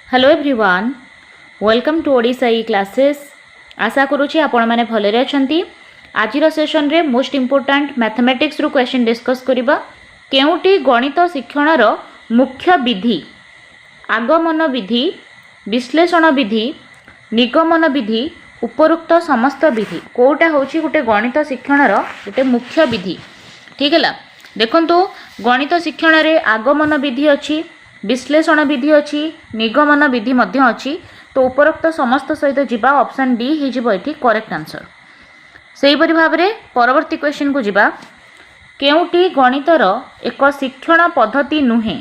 Hello everyone, welcome to Odisha E classes. आशा करुँची आपण मैंने भलरे अछंती। आज सेशन रे मोस्ट इम्पोर्टाट मैथमेटिक्स रु क्वेश्चन डिस्कस करिबा। केउटी गणित शिक्षण मुख्य विधि आगमन विधि, विश्लेषण विधि, निगमन विधि, उपरोक्त समस्त विधि कोटा होची गोटे गणित शिक्षण गोटे मुख्य विधि। ठीक है, देखंतु गणित शिक्षण रे आगमन विधि अच्छी, विश्लेषण विधि अच्छी, निगमन विधि मध्य अच्छी। तो उपरोक्त समस्त सहित जीवा ऑप्शन डी हो करेक्ट आंसर। से ही भाव में परवर्ती क्वेश्चन को जीवा। केउटी गणितर एक शिक्षण पद्धति नुहे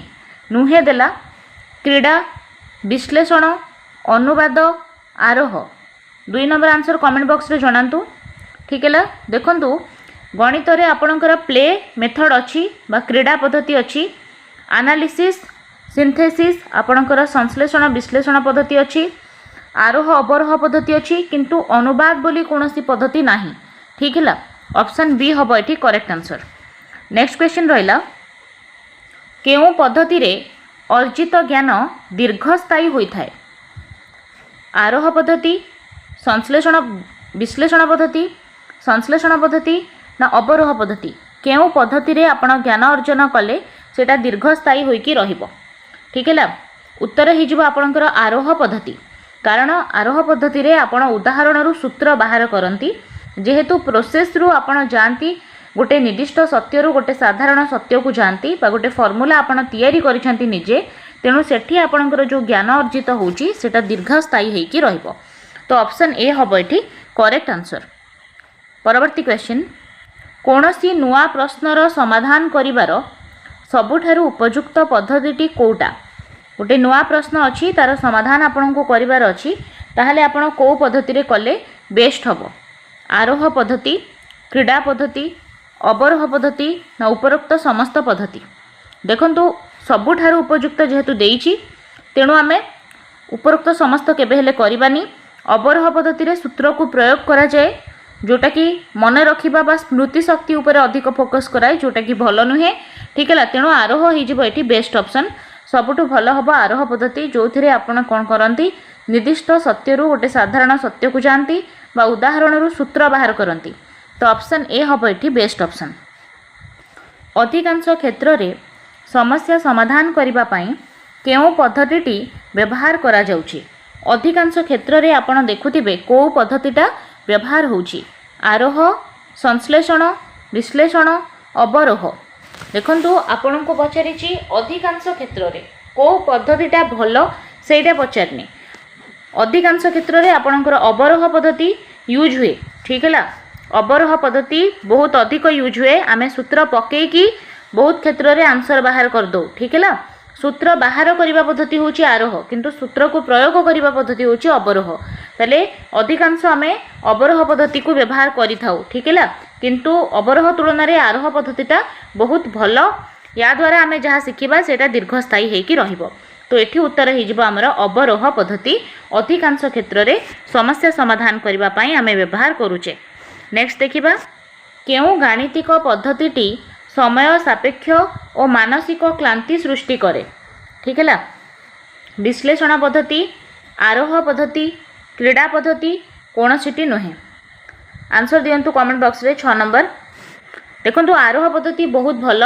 नुहे देला क्रीड़ा, विश्लेषण, अनुवाद, आरोह। 2 नंबर आंसर कमेंट बॉक्स रे जणांतु। ठीक है, देखंतु गणित रे आपणकर प्ले मेथड अच्छी बा क्रीड़ा पद्धति अच्छी, एनालिसिस, सिंथेसिस आपणकर संश्लेषण विश्लेषण पद्धति अच्छी, आरोह अवरोह पद्धति अच्छी, किंतु अनुवाद बोली कौनसी पद्धति नाही। ठीक है, ऑप्शन बी हम ये करेक्ट आंसर। नेक्स्ट क्वेश्चन रहा, केउं पद्धति रे अर्जित ज्ञान दीर्घस्थायी होता है? आरोह पद्धति, संश्लेषण विश्लेषण पद्धति, संश्लेषण पद्धति ना अवरोह पद्धति? केउं पद्धति रे आपण ज्ञान अर्जन कले सेटा दीर्घस्थायी होइकी रहिबो? ठीक है, उत्तर हो आपणकर आरोह पद्धति। कारण आरोह पद्धति रे आपण उदाहरण रु सूत्र बाहर करती, जेहेतु प्रोसेस रु आपण जानती गोटे निर्दिष्ट सत्य रु गोटे साधारण सत्य को जानती बा गोटे फॉर्मूला आपण तैयारी करिसेंती निजे, तेणु सेठी आपणकर जो ज्ञान अर्जित होउची सेटा दीर्घस्थायी होइकी रहिबो। तो ऑप्शन ए हम ये करेक्ट आंसर। परवर्ती क्वेश्चन, कौनसी नुआ प्रश्नर समाधान करिवार सबुठारु उपयुक्त पद्धति कोटा? गोटे नुआ प्रश्न अच्छी तार समाधान आपन को करिवार अच्छी, ताहले आपण को पद्धति रे कले बेस्ट हबो? आरोह पद्धति, क्रीड़ा पद्धति, अवरोह पद्धति ना उपरोक्त समस्त पद्धति? देखंतु सबुठारु उपयुक्त जेहेतु देइछि, तेणु आमे उपरोक्त समस्त केबे हेले करिबानी। अवरोह पद्धति रे सूत्र को प्रयोग करा जाए, जोटा कि मन रखिबा बा स्मृति शक्ति उपरे अधिक फोकस कराए, जोटा कि भल नुहे। ठीक है, तेणु आरोह हो ये बेस्ट ऑप्शन। सबुठु भल हम आरोह पद्धति, जो थे आपड़ कौन करती निर्दिष्ट सत्य गोटे साधारण सत्य को जानती बा उदाहरण रु सूत्र बाहर करती। तो ऑप्शन ए हम ये बेस्ट ऑप्शन। अधिकांश क्षेत्र में समस्या समाधान करने केउं पद्धति व्यवहार करा जाउछि? अधिकांश क्षेत्र में आपड़ देखुथिबे को पद्धतिटा व्यवहार होउछि? आरोह, संश्लेषण, विश्लेषण, अवरोह। देखंतु आपन को पचारिछि अधिकांश क्षेत्र में को पद्धतिटा भल सेटा पचारनी। अधिकांश क्षेत्र में आपणकर अवरोह पद्धति यूज हुए। ठीक है, अवरोह पद्धति बहुत अधिक यूज हुए। आमे सूत्र पकेकी बहुत क्षेत्र में आंसर बाहर कर दो। ठीक है, सूत्र बाहर करने पद्धति होची आरोह, किंतु सूत्र को प्रयोग करने पद्धति होची अवरोह। ताले अधिकांश आमे अवरोह पद्धति को व्यवहार करि थाउ। ठीक है, किंतु अवरोह तुलन में आरोह पद्धतिटा बहुत भल। या द्वारा आमे जहाँ शिखिबा सेटा दीर्घस्थायी होइकी रहिबो। तो एठी उत्तर हो आमर अवरोह पद्धति अधिकांश क्षेत्र में समस्या समाधान करबा पई आमे व्यवहार करूचे। नेक्स्ट देखिबा, केउं गाणितिक पद्धतिटी समय सापेक्ष और मानसिक क्लांति सृष्टि करे? ठीक है, विश्लेषण पद्धति, आरोह पद्धति, क्रीड़ा पद्धति, कौनसीटी नुहे? आंसर दियंतु कमेंट बॉक्स रे 6 नंबर। देखंतु आरोह पद्धति बहुत भल।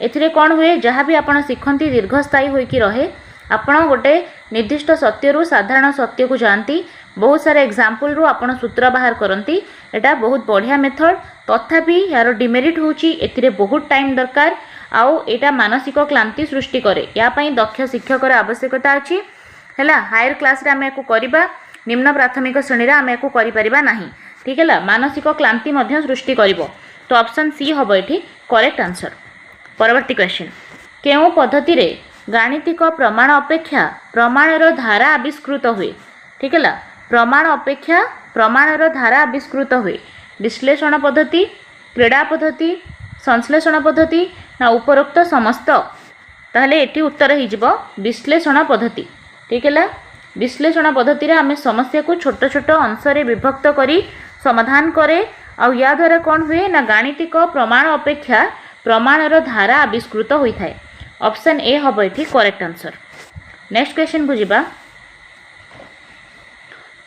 एथिरे कौन हुए, जहाँ भी आपड़ शिखती दीर्घस्थायी होइकी रहे। आपड़ गोटे निर्दिष्ट सत्य रु साधारण सत्य को जानती, बहुत सारे एग्जाम्पल रु आपड़ सूत्र बाहर करती। एटा बहुत बढ़िया मेथड, तथापि यार डिमेरिट होची एथिरे बहुत टाइम दरकार। आउ एटा मानसिक क्लांति सृष्टि करे, या पई दक्ष शिक्षकर आवश्यकता अछि। हैला, हायर क्लास रे आमे एको करिबा, निम्न प्राथमिक श्रेणी रे आमे एको करि परिबा नाही। ठीक है, मानसिक क्लांति मध्य सृष्टि करिवो। तो ऑप्शन सी हम ये करेक्ट आंसर। परवर्ती क्वेश्चन, केउं पद्धति रे गाणितिक प्रमाण अपेक्षा प्रमाणर धारा आविष्कृत हुए? ठीक है, प्रमाण अपेक्षा प्रमाणर धारा आविष्कृत हुए? विश्लेषण पद्धति, क्रीड़ा पद्धति, संश्लेषण पद्धति ना उपरोक्त समस्त? ताहले एटी उत्तर हो विश्लेषण पद्धति। ठीक है, विश्लेषण पद्धति रे आमे समस्या को छोट छोट अंश रे विभक्त करी समाधान करे। आ या द्वारा कौन हुए ना गाणितिक प्रमाण अपेक्षा प्रमाणर धारा आविष्कृत होता है। ऑप्शन ए हम ये करेक्ट आंसर। नेक्स्ट क्वेश्चन को जीवा,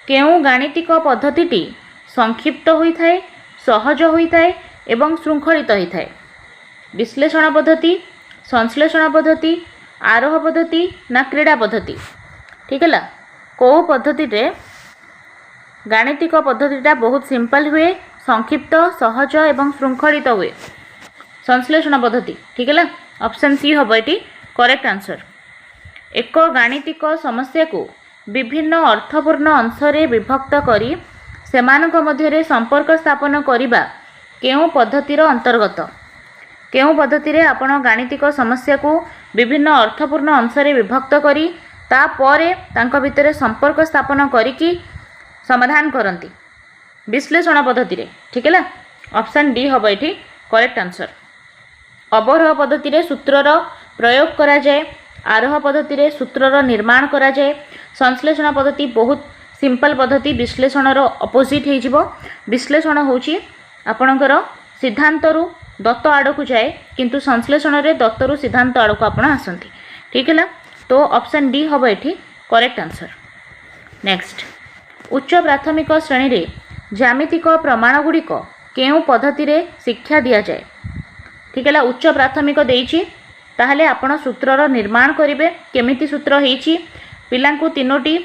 केउं गाणितिक पद्धतिटी संक्षिप्त होइथाए, सहज होइथाए एवं श्रृंखलित होइथाए? विश्लेषण पद्धति, संश्लेषण पद्धति, आरोह पद्धति ना क्रीड़ा पद्धति? ठीक है, कौ पद्धति रे गाणितिक पद्धतिटा बहुत सिंपल हुए, संक्षिप्त, सहज एवं श्रृंखलित हुए? संश्लेषण पद्धति। ठीक है, ऑप्शन सी हम ये करेक्ट आंसर। एक गाणितिक समस्या को विभिन्न अर्थपूर्ण अंशरे विभक्त करी सेमानक मध्यरे संपर्क स्थापन करिबा केउं पद्धतिर अंतर्गत? केउं पद्धति रे आपण गाणितिक समस्या को विभिन्न अर्थपूर्ण अंशरे विभक्त करी ता परे तांक भितरे संपर्क स्थापन करिकी समाधान करती? विश्लेषण पद्धति रे। ठीक है, ऑप्शन डी हम ये करेक्ट आंसर। अवरोह पद्धति रे सूत्रर प्रयोग करा जाए, आरोह पद्धति रे सूत्रर निर्माण करा जाए। संश्लेषण पद्धति बहुत सिंपल पद्धति, विश्लेषणर अपोजिट हो। विश्लेषण होची आपणकर सिद्धांतरू दत्त आड़क जाए, किंतु संश्लेषण रे दत्तरू सिद्धांत आड़क आपण आसंती। ठीक है, तो ऑप्शन डी हम ये करेक्ट आंसर। नेक्स्ट, उच्च प्राथमिक श्रेणी रे ज्यामितिक प्रमाण गुड़िक केउं पद्धति रे शिक्षा दिया जाए? ठीक है, उच्च प्राथमिक देइछि ताहले आपण सूत्रर निर्माण करेंगे। केमिति सूत्र होइछि? पिलांकु तीनोटी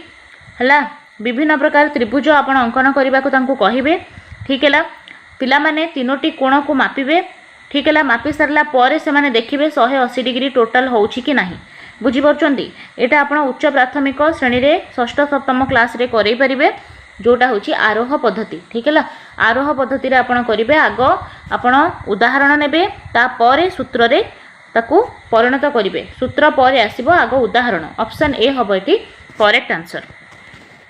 हला विभिन्न प्रकार त्रिभुज आपण अंकन करने को कहिबे। ठीक है, पिला माने तीनोटी कोण को मापिबे। ठीक है, मापी सारला परे से माने देखिबे 180 डिग्री टोटल होउछि कि नाही। बुझी परछंती? एटा आपण उच्च प्राथमिक श्रेणी रे षष्ठ सप्तम क्लास रे करै परिबे, जोटा होछि आरोह पद्धति। ठीक है, आरोह पद्धति रे आपण करिवे। आग आपण उदाहरण नेबे, ता परे सूत्र रे ताकू परिणत करिवे। सूत्र परे आसीबो, आग उदाहरण। ऑप्शन ए हबो एटी करेक्ट आंसर।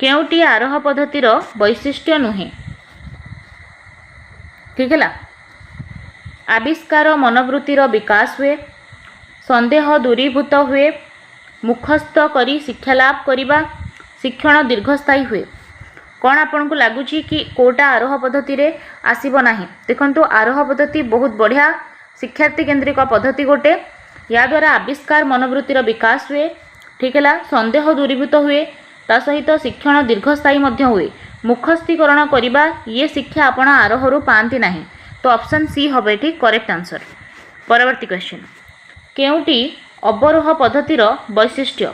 केउटी आरोह पद्धतिर वैशिष्ट्य नुहे? ठीक है, आविष्कार मनोवृत्तिर विकास हुए, संदेह दूरीभूत हुए, मुखस्थ करी शिक्षा लाभ करिबा, शिक्षण दीर्घस्थायी हुए। कौन आपन को लगुच कि कोटा आरोह पद्धति रे आसीबो नाही? देखंतु आरोह पद्धति बहुत बढ़िया शिक्षार्थी केंद्रिक पद्धति गोटे। या द्वारा आविष्कार मनोवृत्तिर विकास हुए। ठीक है, संदेह दूरीभूत हुए, ता सहित शिक्षण दीर्घस्थायी मध्य हुए। मुखस्थीकरण करिबा ये शिक्षा आपण आरोहरु पांती नाही। तो ऑप्शन सी हबे एठी करेक्ट आंसर। परवर्ती क्वेश्चन, केउटी अवरोह पद्धतिर वैशिष्ट्य?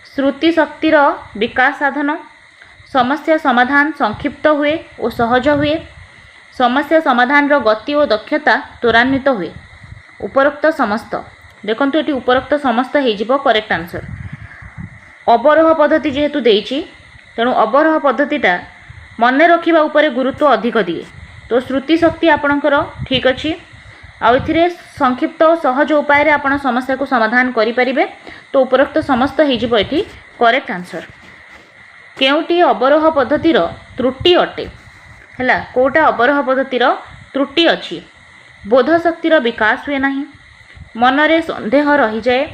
श्रुति शक्तिर विकास साधन, समस्या समाधान संक्षिप्त हुए और सहज हुए, समस्या समाधान रो गति और दक्षता त्वरान्वित हुए। उपरोक्त समस्त देखंतु एटी उपरोक्त समस्त हे जिवो करेक्ट आंसर। अवरोह पद्धति जेहेतु देइछि तेणु अवरोह पद्धतिटा मन रखिबा उपरे गुरुत्व अधिक दिए। तो श्रुति शक्ति आपणकर ठीक अच्छी, आउ एथिरे संक्षिप्त और सहज उपाय रे आपण समस्या को समाधान करि परिबे। तो उपरोक्त समस्त हे जिवो एटी करेक्ट आंसर। केउटी अवरोह पद्धतिर त्रुटि अटे? हैला, कोटा अवरोह पद्धतिर त्रुटि अछि? बोध शक्तिर विकास हुए नहीं, मनरे संदेह रही जाए,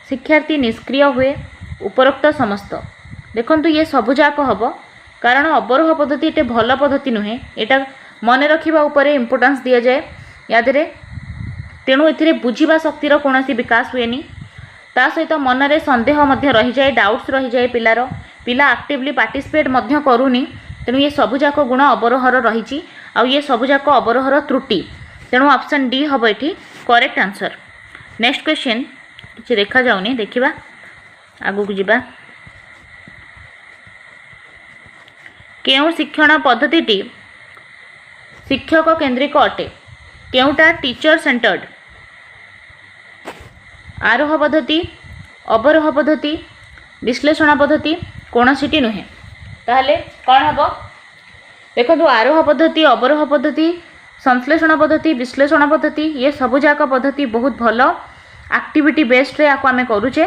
शिक्षार्थी निष्क्रिय हुए। उपरोक्त समस्त देखंतु ये सबुजाक हम, कारण अवरोह पद्धति एटे भल पद्धति नुहे, एटा मन रखिबा उपरे इम्पोर्टेंस दिया जाए यादरे। तेणु एथिरे बुझिबा शक्तिर कोनोसी विकास हुएनी, ता सहित मनरे संदेह मध्य रही जाए, डाउट्स रही जाए पिलार, पिला एक्टिवली पार्टिसिपेट मध्य करूनी। तेणु ये सबुजाक गुण अवरोहर रही, आउ ये सबुजाक अवरोहर त्रुटि। तेणु ऑप्शन डी हम ये करेक्ट आंसर। नेक्स्ट क्वेश्चन किसी देखा जाऊनी, देखिबा आगु को जिबा। केउं शिक्षण पद्धतिटी शिक्षक केंद्रिक अटे? केउंटा टीचर सेंटर्ड? आरोह पद्धति, अवरोह पद्धति, विश्लेषण पद्धति कौनसीटी नुहे। ताहले कौन हम देखो, आरोह पद्धति, अवरोह पद्धति, संश्लेषण पद्धति, विश्लेषण पद्धति ये सबुजाक पद्धति बहुत भल एक्टिविटी बेस्ड रे आको आमे करूचे।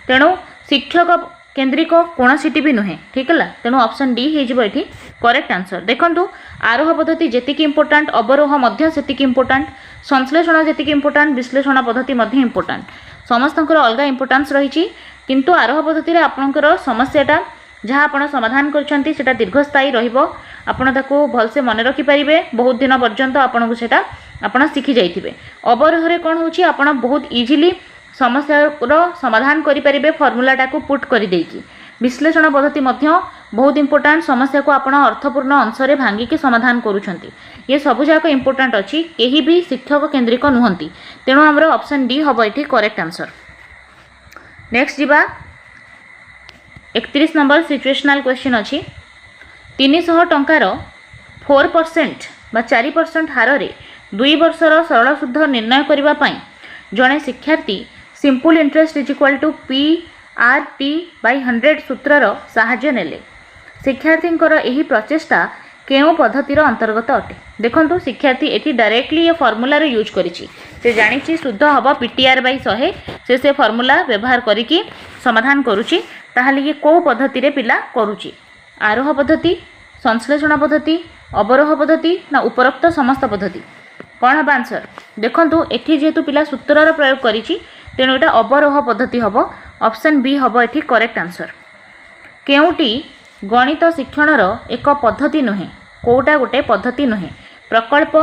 तेणु शिक्षक केंद्रिक कौनसीटी भी नुहे। ठीक है, तेणु ऑप्शन डी हो ये करेक्ट आंसर। देखो, आरोह पद्धति जेतिक इम्पोर्टाट, अवरोह मध्य सेतिक इम्पोर्टाट, संश्लेषण जेतिक इम्पोर्टाट, विश्लेषण पद्धति मध्य इम्पोर्टाट। समस्तंकर अलग इम्पोर्टान्स रही, किंतु आरोह पद्धति आपणकर समस्याटा जहाँ आप समाधान करछंती सेटा दीर्घस्थायी रहिबो। आपण ताकू भलसे मन रखि पारिबे, बहुत दिन पर्यंत आपनको सेटा आपण शिखि जाइथिबे। अवरोह रे कोन होची, आपण बहुत इजीली समस्या रो समाधान करि पारिबे फॉर्मूलाटा को पुट करि देकी। विश्लेषण पद्धति मध्य बहुत इंपोर्टाट समस्या को आपण अर्थपूर्ण अंशरे भांगिकी समाधान करूछंती ये सब जाक इंपोर्टाट अछि केही भी शिक्षक केंद्रिक नुहंती तेणु हमर ऑप्शन डी हबो एठी करेक्ट आंसर। नेक्स्ट जिबा 31 नंबर सिचुएशनल क्वेश्चन अछि 300 टंकार 4% बा 4% हार रे 2 वर्षर सरल सुध निर्णय करिबा पई जणे शिक्षार्थी simple interest is equal to PRT/100 सूत्रर साहाय्य नेले शिक्षार्थींकर एही प्रचेष्टा केउ पद्धतिर अंतर्गत अटे। देखंतु शिक्षार्थी एठी डायरेक्टली ये फार्मूला रे यूज करिछि से जानिछि शुद्ध हबो PTR/100 से फार्मूला व्यवहार करिकि समाधान करूछि ताहाले ये को पद्धति रे पिला करूछि आरोह पद्धति संश्लेषण पद्धति अवरोह पद्धति ना उपरोक्त समस्त पद्धति कौन हम आंसर देखंतु एठी जेतु पिला सूत्रर प्रयोग करिछि तेणु एटा अवरोह पद्धति हबो ऑप्शन बी हबो एठी करेक्ट आंसर। केउटी गणित शिक्षणर एक पद्धति नुहे कोटा गोटे पद्धति नुहे प्रकल्प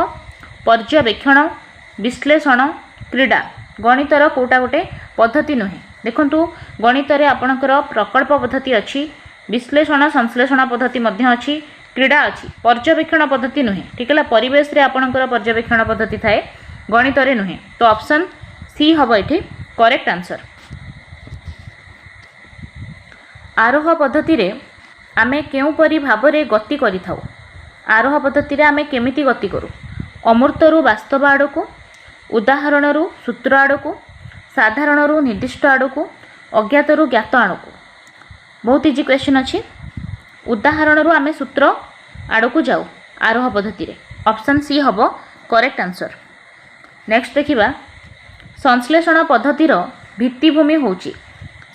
पर्यवेक्षण विश्लेषण क्रीडा गणितर कोटा गोटे पद्धति नुहे देखंतु गणित रे आपणकर प्रकल्प पद्धति अछि विश्लेषण संश्लेषण पद्धति मध्य अछि क्रीडा अछि पर्यवेक्षण पद्धति नुहे ठीक है परिवेश रे आपणकर पर्यवेक्षण पद्धति थाए गणित रे नुहे तो ऑप्शन सी हबो एठी करेक्ट आंसर। आरोह पद्धति रे आमे केउ परि भाबरे गति करि थाउ आरोह पद्धति रे आमे केमिति गति करू अमूर्तरू वास्तव आड़कू उदाहरणरू सूत्र आड़कू साधारणरू निर्दिष्ट आड़कू अज्ञातरू ज्ञात आड़कू बहुत इजी क्वेश्चन अछि उदाहरणरू आमे सूत्र आड़कू जाऊ आरोह पद्धति रे ऑप्शन सी हबो करेक्ट आंसर। नेक्स्ट देखिबा संश्लेषण पद्धतिर भित्तिभूमि होची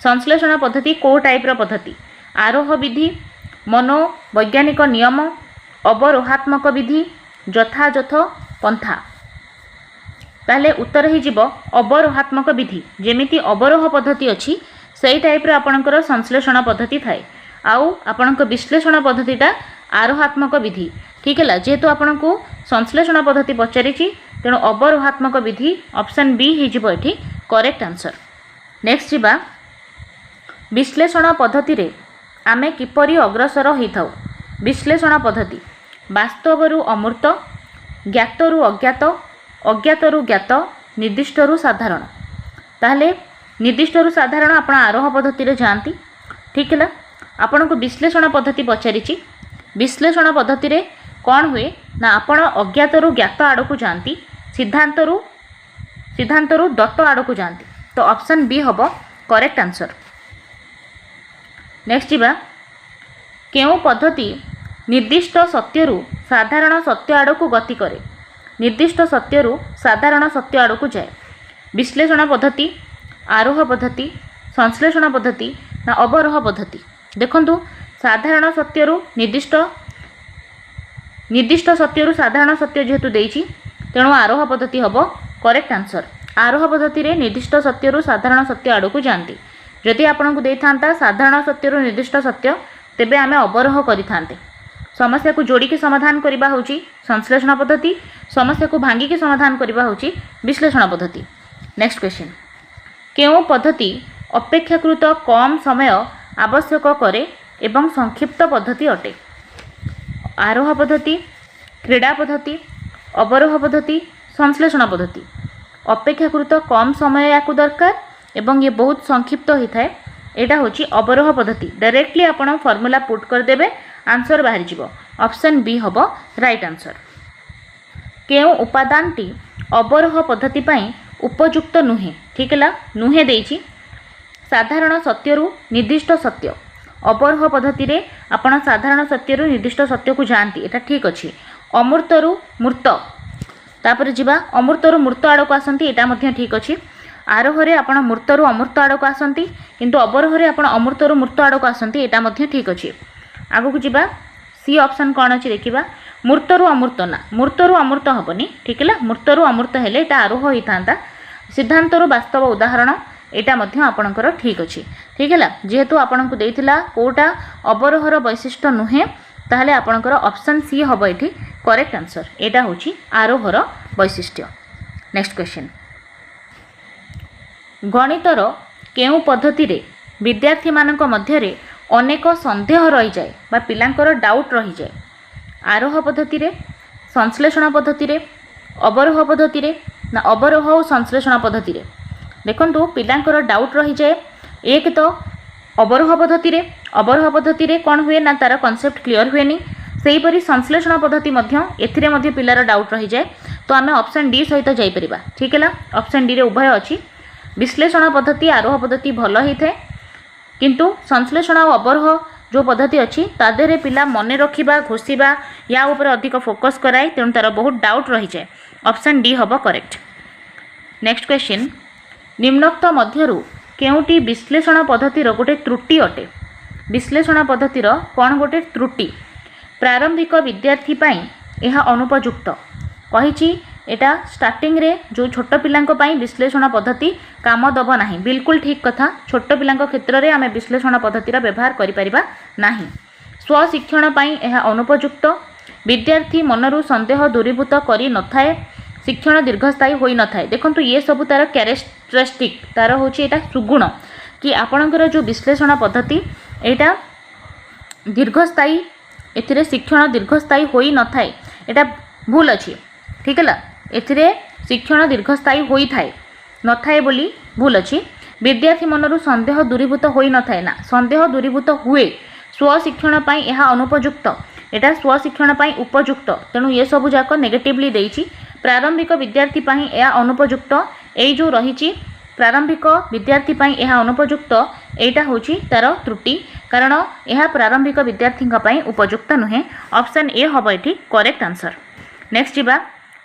संश्लेषण पद्धति को टाइप रो पद्धति आरोह विधि मनोवैज्ञानिक नियम अवरोहात्मक विधि यथायथ पंथा ताले उत्तर ही जीव अवरोहात्मक विधि जेमिति अवरोह पद्धति अछि सेही टाइप रो आपणकर संश्लेषण पद्धति थाए आउ आपणक विश्लेषण पद्धतिटा आरोहात्मक विधि ठीक है जेहेतु आपनको संश्लेषण पद्धति पचारिछि तेणु अवरोहात्मक विधि ऑप्शन बी ही जीव एठी करेक्ट आंसर। नेक्स्ट जीवा विश्लेषण पद्धति रे आमे किपरि अग्रसर होइथाउ विश्लेषण पद्धति वास्तवरू अमूर्त ज्ञातरू अज्ञात अज्ञातरू ज्ञात निर्दिष्टरू साधारण ताहले निर्दिष्टरू साधारण आपण आरोह पद्धति रे जानती ठीक है आपनको विश्लेषण पद्धति पचारिछि विश्लेषण पद्धति रे कौन हुए ना आपण अज्ञातरू ज्ञात आड़कू जानती सिद्धांतरू दत्त आड़कू जानती तो ऑप्शन बी हबो करेक्ट आंसर। नेक्स्ट जीवा केउ पद्धति निर्दिष्ट सत्यरू साधारण सत्य आड़कू गति करे निर्दिष्ट सत्यरू साधारण सत्य आड़कू जाए विश्लेषण पद्धति आरोह पद्धति संश्लेषण पद्धति ना अवरोह पद्धति देखंतु साधारण सत्यरू निर्दिष्ट सत्यरू साधारण सत्य जेहेतु देइछि तेणु आरोह पद्धति हबो करेक्ट आंसर। आरोह पद्धति रे निर्दिष्ट सत्यरू साधारण सत्य आड़कू जानती जदि आपनको देइथांता साधारण सत्यरू निर्दिष्ट सत्य तेबे आमे अवरोह करिथांते समस्या को जोड़ी के समाधान करबा होची संश्लेषण पद्धति समस्या को भांगी के समाधान करबा होची विश्लेषण पद्धति। नेक्स्ट क्वेश्चन केउ पद्धति अपेक्षाकृत कम समय आवश्यक करे एवं संक्षिप्त पद्धति अटे आरोह पद्धति क्रीडा पद्धति अवरोह पद्धति संश्लेषण पद्धति अपेक्षाकृत कम समय याकू दरकार एवं ये बहुत संक्षिप्त होता है यहाँ हूँ अवरोह पद्धति डायरेक्टली आपण फॉर्मूला पुट करदेवे आंसर बाहरी जीवो ऑप्शन बी हबो राइट आंसर। केउ उपादानटी अवरोह पद्धति पाई उपयुक्त नुहे ठीक है नुहे देइछि साधारण सत्यरू निर्दिष्ट सत्य अवरोह पद्धति रे आपण साधारण सत्यरू निर्दिष्ट सत्य को जानती एटा ठीक अछि अमूर्तरू मूर्त तापर जीवा अमूर्तरू मूर्त आड़क आसंती एटा मध्य ठीक अछि आरोह रे आपण मूर्तरू अमूर्त आड़क आसंती किंतु अवरोह रे आपण अमूर्तरू मूर्त आड़क आसंती एटा मध्य ठीक अछि। आगु को जीवा सी ऑप्शन कोन अछि देखिबा मूर्तरू अमूर्त ना मूर्तरू अमूर्त हबनी ठीक है मूर्तरू अमूर्त हेले एटा आरोह होइथांता सिद्धांतरू वास्तव उदाहरण एटा मध्य आपणकर ठीक अछि ठीक है जेहेतु आपनको देइथिला कोटा अवरोहर वैशिष्ट्य नुहे ताहले आपणकर ऑप्शन सी हबो एठी करेक्ट आंसर एटा होची आरोहर वैशिष्ट्य। नेक्स्ट क्वेश्चन गणितर केउ पद्धति रे विद्यार्थी मानक मध्य रे अनेक सन्देह रही जाए बा पिलांकर डाउट रही जाए आरोह पद्धति रे संश्लेषण पद्धति रे अवरोह पद्धति रे ना अवरोह और संश्लेषण पद्धति रे देखंतु पिलांकर डाउट रही जाए एक तो अवरोह पद्धति रे कौन हुए ना तार कॉन्सेप्ट क्लियर हुएनी सेहीपरि संश्लेषण पद्धति एथिरे मध्य पिलार डाउट रही जाए तो आम ऑप्शन डी सहित जापर ठीक है ऑप्शन डी रे उभय अच्छी विश्लेषण पद्धति आरोह पद्धति भल होता है किंतु संश्लेषण और अवरोह जो पद्धति अच्छी तादेरे पिला मन रखा घोषा या ऊपर अधिक फोकस कराए तेणु तार बहुत डाउट रही जाए ऑप्शन डी हम करेक्ट। नेक्स्ट क्वेश्चन निम्नोक्त मध्यरु केउटी विश्लेषण पद्धतिर गोटे त्रुटि अटे विश्लेषण पद्धतिर कौन गोटे त्रुटि प्रारंभिक विद्यार्थी पाई यह अनुपयुक्त कही एटा स्टार्टिंग रे जो छोट पिलांको पाई विश्लेषण पद्धति काम दब नाही बिल्कुल ठीक कथा छोट पिलांको क्षेत्र रे आमे विश्लेषण पद्धतिर व्यवहार करि परिबा नाही स्वशिक्षण पाई यह अनुपयुक्त विद्यार्थी मनरु संदेह दूरीभूत करि नथाए शिक्षण दीर्घस्थायी होई नथाए देखंतु ये सब तार कैरेक्टरिस्टिक तार होची एटा सुगुण कि आपणकर जो विश्लेषण पद्धति एटा दीर्घस्थायी एथिरे शिक्षण दीर्घस्थायी होई नथाए एटा भूल अछि ठीक है एथिरे शिक्षण दीर्घस्थायी होई थाए नथाए बोली भूल अछि विद्यार्थी मनरु संदेह दूरीभूत होई नथाए ना संदेह दूरीभूत हुए स्वशिक्षण पाई यह अनुपयुक्त एटा स्वशिक्षण पाई उपयुक्त तेणु ये सब जाक नेगेटिवली देइछि प्रारंभिक विद्यार्थी पाई यह अनुपयुक्त एई जो रहिछि प्रारंभिक विद्यार्थी पाई यह अनुपयुक्त एटा होछि तार त्रुटि कारण यह प्रारंभिक विद्यार्थी पाई उपयुक्त नुहे ऑप्शन ए हम एठी करेक्ट आंसर। नेक्स्ट जीवा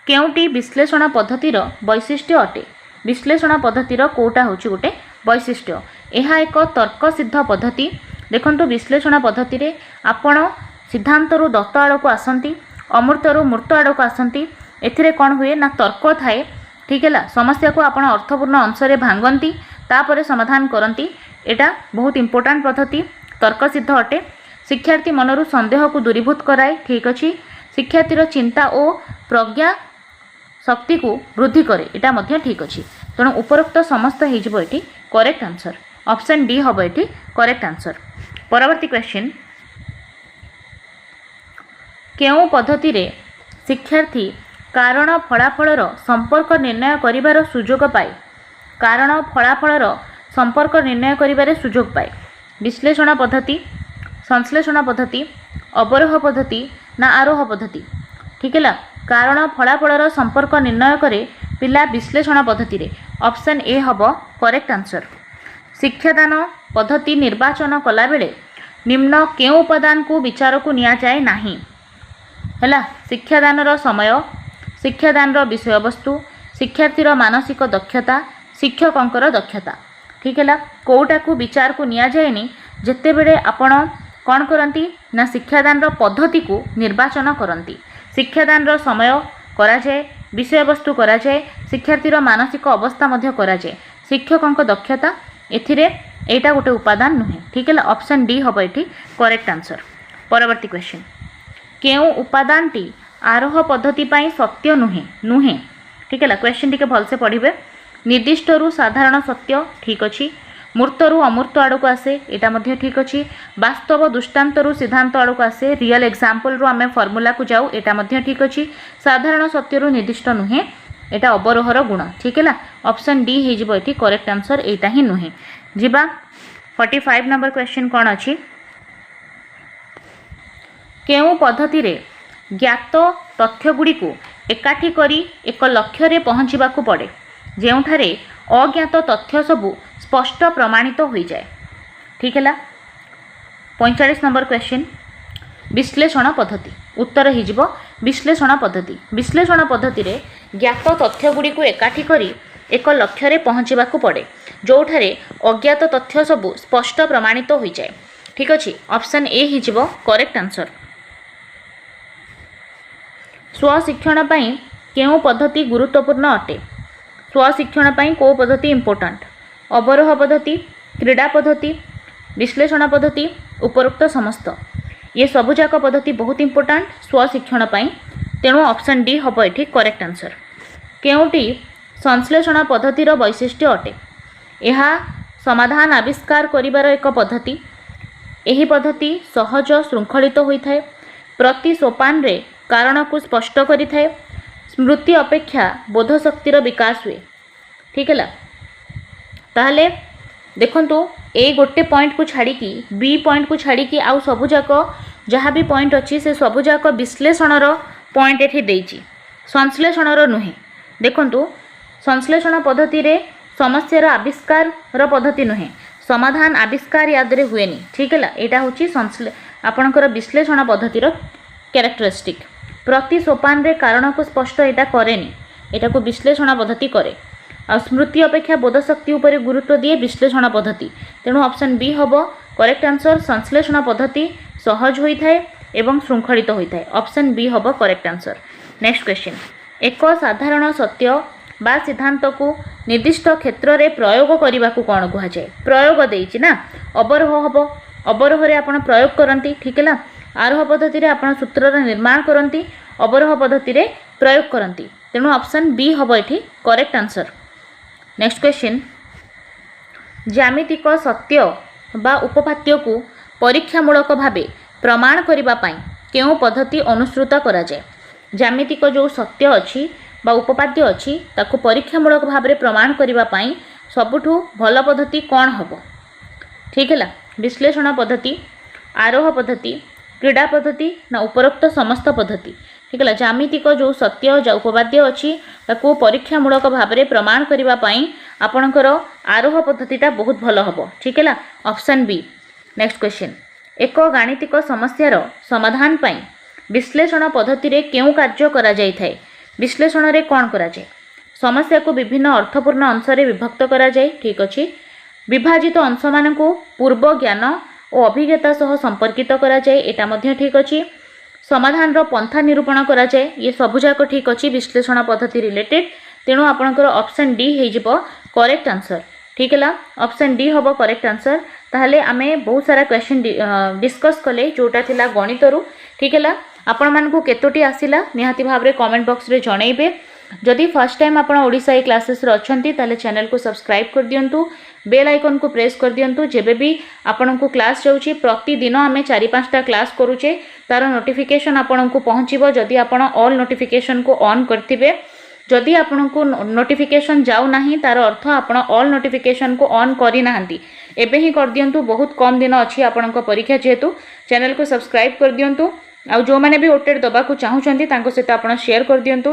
केउटी विश्लेषण पद्धतिर वैशिष्ट्य अटे विश्लेषण पद्धतिर कोटा होछि गोटे वैशिष्ट्य यह एक तर्कसिद्ध पद्धति देखंतु विश्लेषण पद्धति रे आपण सिद्धांतरु दत्त आड़क आसंती अमूर्तरु मूर्त आड़क आसंती एथिरे कौन हुए ना तर्क थाए ठीक है समस्या को आपण अर्थपूर्ण अंश रे भांगंती तापरे समाधान करंती एटा बहुत इंपोर्टेंट पद्धति तर्कसिद्ध अटे शिक्षार्थी मनरु संदेह को दूरीभूत कराए ठीक अच्छी शिक्षार्थीर चिंता और प्रज्ञा शक्ति को वृद्धि करे एटा मध्य ठीक अच्छी तेणु उपरोक्त समस्त हो करेक्ट आंसर ऑप्शन डी हम ये करेक्ट आंसर। परवर्ती क्वेश्चन केउ पद्धति रे शिक्षार्थी कारण फलाफलर संपर्क निर्णय करिवार सुजोग पाए कारण फलाफलर संपर्क निर्णय करिवारे सुजोग पाए विश्लेषण पद्धति संश्लेषण पद्धति अवरोह पद्धति ना आरोह पद्धति ठीक है कारण फलाफलर संपर्क निर्णय करे पिला विश्लेषण पद्धति रे ऑप्शन ए हम करेक्ट आंसर। शिक्षादान पद्धति निर्वाचन कला बेले निम्न केउ उपादान को विचार को निया जाए नाही हैला शिक्षादान समय शिक्षादान विषय वस्तु शिक्षार्थीर मानसिक दक्षता शिक्षकंकर दक्षता ठीक है कोटा को विचार को निया जाएनी जेते बेले आपण कौन करती ना शिक्षादान पद्धति को निर्वाचन करती शिक्षादान समय करा जाए विषय वस्तु करा जाए शिक्षार्थीर मानसिक अवस्था मध्य करा जाए शिक्षकंक दक्षता एथिरे एटा गोटे उपादान नुहे ठीक है ऑप्शन डी हम ये करेक्ट आंसर। परवर्ती क्वेश्चन केउ उपादान टी आरोह पद्धति पाई सत्य नुहे नुहे ठीक है क्वेश्चन टी भलसे पढ़े निर्दिष्टरु साधारण सत्य ठीक अच्छी मूर्तरु अमूर्त आड़क आसे एटा मध्य ठीक अच्छी वास्तव दृष्टांतरु सिद्धांत आड़क आसे रियल एग्जांपल रु आमे फॉर्मूला को जाऊ एटा मध्य ठीक अच्छी साधारण सत्यरु निर्दिष्ट नुहे एटा अवरोहर गुण ठीक है ऑप्शन डी हो ये करेक्ट आंसर एटा ही नुहे जीवा 45 नंबर क्वेश्चन कौन अच्छी केउ पद्धति रे ज्ञात तथ्य गुड़ी को एकाठी करी एक लक्ष्य रे पहुँचवा पड़े जेउठारे अज्ञात तथ्य सबू स्पष्ट प्रमाणित हो जाए ठीक है 45 नंबर क्वेश्चन विश्लेषण पद्धति उत्तर हो विश्लेषण पद्धति रे ज्ञात तथ्य गुड़ी को एकाठी करी एक लक्ष्य रे पहुँचवा पड़े जोठारे अज्ञात तथ्य सबू स्पष्ट प्रमाणित हो जाए ठीक अच्छे ऑप्शन ए हो करेक्ट आंसर। स्वशिक्षण पाई केउ पद्धति गुरुत्वपूर्ण अटे स्वशिक्षण पाई को पद्धति इंपोर्टेंट अवरोह पद्धति क्रीड़ा पद्धति विश्लेषण पद्धति उपरोक्त समस्त ये सबुजाक पद्धति बहुत इंपोर्टेंट स्वशिक्षण पाई तेणु ऑप्शन डी हम ये करेक्ट आंसर। केउटी संश्लेषण पद्धतिर वैशिष्ट्य अटे यह समाधान आविष्कार करिवार एक पद्धति ଏହି ପଦ୍ଧତି ସହଜ ଶୃଙ୍ଖଳିତ ହୋଇଥାଏ। ପ୍ରତି ସୋପାନରେ କାରଣକୁ ସ୍ପଷ୍ଟ କରିଥାଏ। ସ୍ମୃତି ଅପେକ୍ଷା ବୋଧଶକ୍ତିର ବିକାଶ ହୁଏ। ଠିକ୍ ହେଲା। ତାହେଲେ ଦେଖନ୍ତୁ ए गोटे पॉइंट को छाड़ी बी पॉइंट को छाड़ी आउ सबुजाक जहाँ भी पॉइंट अच्छी से सबुजाक विश्लेषणर पॉइंट ये देती संश्लेषणर नुहे। देखंतु संश्लेषण पद्धति रे समस्यार आविष्कार पद्धति नुहे, समाधान आविष्कार यादरे हुए नहीं। ठीक है, यहाँ हूँ आपणकर विश्लेषण पद्धतिर कैरेक्टरिस्टिक। प्रति सोपान रे कारण को स्पष्ट यहाँ कैनि, यहाँ को विश्लेषण पद्धति करे। आ स्मृति अपेक्षा बोधशक्ति उपर गुरुत्व दिए विश्लेषण पद्धति। तेणु ऑप्शन बी हम करेक्ट आंसर। संश्लेषण पद्धति सहज होता है एवं श्रृंखलित होता है। ऑप्शन बी हम करेक्ट आंसर। नेक्स्ट क्वेश्चन, एक साधारण सत्य बा सिद्धांत को निर्दिष्ट क्षेत्र में प्रयोग करने को कौन कह जाए? प्रयोग देइछि ना, अवरोह हम, अवरोह रे आपण प्रयोग करती। ठीक है, आरोह पद्धति रे आपण सूत्रर निर्माण करती, अवरोह पद्धति रे प्रयोग करती। तेणु ऑप्शन बी हम ये करेक्ट आंसर। नेक्स्ट क्वेश्चन, ज्यामितिक सत्य बा उपपाद्य को परीक्षामूलक भावे प्रमाण करने पाई केउं पद्धति अनुसृत करा जाए? ज्यामितिक जो सत्य अच्छी बा उपपाद्य अच्छी ताको परीक्षामूलक भाव में प्रमाण करने पाई सबुठु भल पद्धति कौन हम? ठीक है, विश्लेषण पद्धति, आरोह पद्धति, क्रीड़ा पद्धति ना उपरोक्त समस्त पद्धति? ठीक है, ज्यामितिक जो सत्य जो उपपाद्य अच्छी ताको परीक्षामूलक भाव में प्रमाण करने पाई आपणकर आरोह पद्धतिटा बहुत भल हम। ठीक है, ऑप्शन बी। नेक्स्ट क्वेश्चन, एक गाणितिक समस्यार समाधान पाई विश्लेषण पद्धति रे केउं कार्य करा जाय थाए? विश्लेषण रे कौन करा जाय? समस्या को विभिन्न अर्थपूर्ण अंश रे विभक्त करा जाय। ठीक अच्छे, विभाजित अंश मान को पूर्व ज्ञान और अभिज्ञता सह संपर्कित करा जाय, एटा मध्य ठीक अच्छे। समाधान रो पंथा निरूपण करा जाय, ये सबुजाक ठीक अच्छे विश्लेषण पद्धति रिलेटेड। तेणु आपणकर ऑप्शन डी हो करेक्ट आंसर। ठीक है, ऑप्शन डी हम करेक्ट आंसर। ताहले आमे बहुत सारा क्वेश्चन डिस्कस कले जोटा थिला गणितरू। ठीक है, आपण मानकु केतोटी आसिला निहाती भाव रे कमेंट बॉक्स रे जणैबे। जदि फर्स्ट टाइम आपण ओडिसा ई क्लासेस रे अछंती ताले चैनल को सब्सक्राइब कर दियंतु, बेल आइकन को प्रेस कर दियंतु। जेबे भी आपनकु क्लास जाउची प्रतिदिन आमे 4-5टा क्लास करूचे, तार नोटिफिकेशन आपनकु पहुंचीबो जदि आपण ऑल नोटिफिकेशन को ऑन करथिबे। जदि आपनकु नोटिफिकेशन जाउ नाही तार अर्थ आपण ऑल नोटिफिकेशन को ऑन करि नाहंती। एबे ही कर दियंतु, बहुत कम दिन अछि आपनक परीक्षा जेहेतु। चैनल को सब्सक्राइब कर दियंतु। आ जो माने भी ओटेड दबा को चाहूचंती तांको सहित आपण शेयर कर दियंतु।